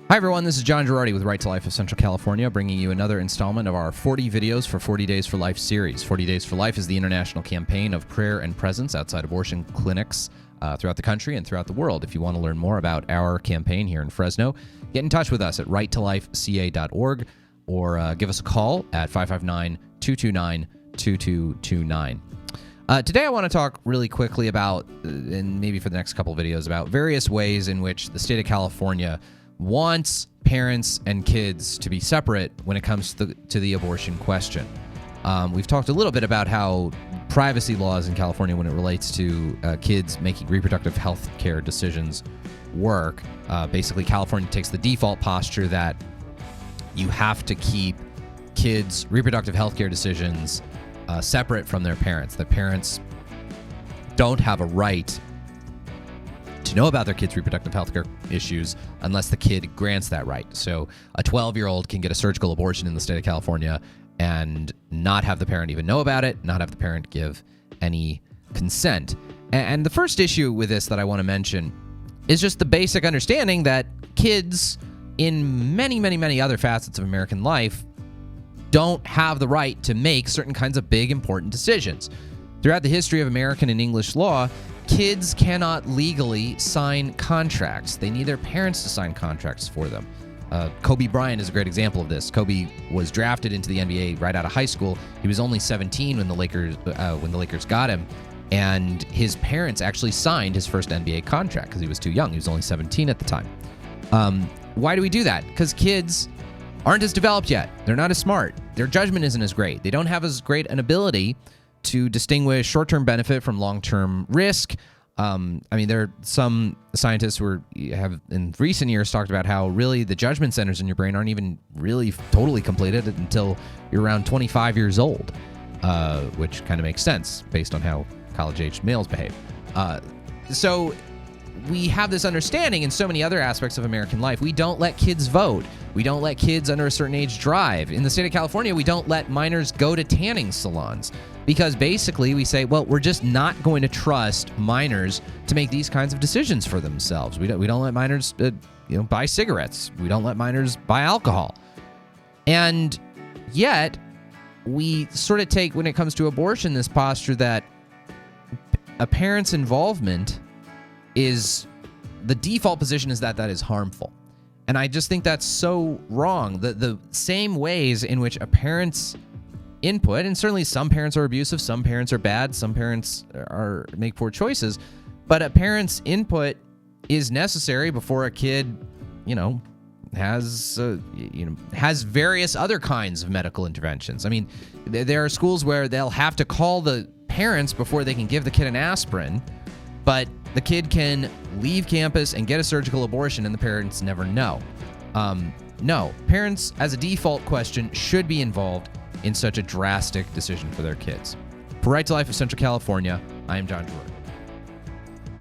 Hi everyone, this is John Girardi with Right to Life of Central California, bringing you another installment of our 40 videos for 40 Days for Life series. 40 Days for Life is the international campaign of prayer and presence outside abortion clinics throughout the country and throughout the world. If you want to learn more about our campaign here in Fresno, get in touch with us at righttolifeca.org or give us a call at 559-229-2229. Today I want to talk really quickly about, and maybe for the next couple of videos, about various ways in which the state of California wants parents and kids to be separate when it comes to the abortion question. We've talked a little bit about how privacy laws in California when it relates to kids making reproductive health care decisions work. Basically, California takes the default posture that you have to keep kids' reproductive health care decisions separate from their parents. That parents don't have a right to know about their kids' reproductive health care issues unless the kid grants that right. So a 12-year-old can get a surgical abortion in the state of California and not have the parent even know about it, not have the parent give any consent. And the first issue with this that I want to mention is just the basic understanding that kids in many, many, many other facets of American life don't have the right to make certain kinds of big, important decisions. Throughout the history of American and English law, kids cannot legally sign contracts. They need their parents to sign contracts for them. Kobe Bryant is a great example of this. Kobe was drafted into the NBA right out of high school. He was only 17 when the Lakers got him, and his parents actually signed his first NBA contract because he was too young. He was only 17 at the time. Why do we do that? Because kids aren't as developed yet. They're not as smart. Their judgment isn't as great. They don't have as great an ability to distinguish short-term benefit from long-term risk. There are some scientists who have in recent years talked about how really the judgment centers in your brain aren't even really totally completed until you're around 25 years old, which kind of makes sense based on how college-aged males behave. So we have this understanding in so many other aspects of American life. We don't let kids vote. We don't let kids under a certain age drive. In the state of California, we don't let minors go to tanning salons because basically we say, well, we're just not going to trust minors to make these kinds of decisions for themselves. We don't let minors buy cigarettes. We don't let minors buy alcohol. And yet we sort of take, when it comes to abortion, this posture that a parent's involvement is the default position is that is harmful. And I just think that's so wrong. The same ways in which a parent's input, and certainly some parents are abusive, some parents are bad, some parents make poor choices, but a parent's input is necessary before a kid, has various other kinds of medical interventions. I mean, there are schools where they'll have to call the parents before they can give the kid an aspirin, but the kid can leave campus and get a surgical abortion and the parents never know. No, parents, as a default question, should be involved in such a drastic decision for their kids. For Right to Life of Central California, I am John Girardi.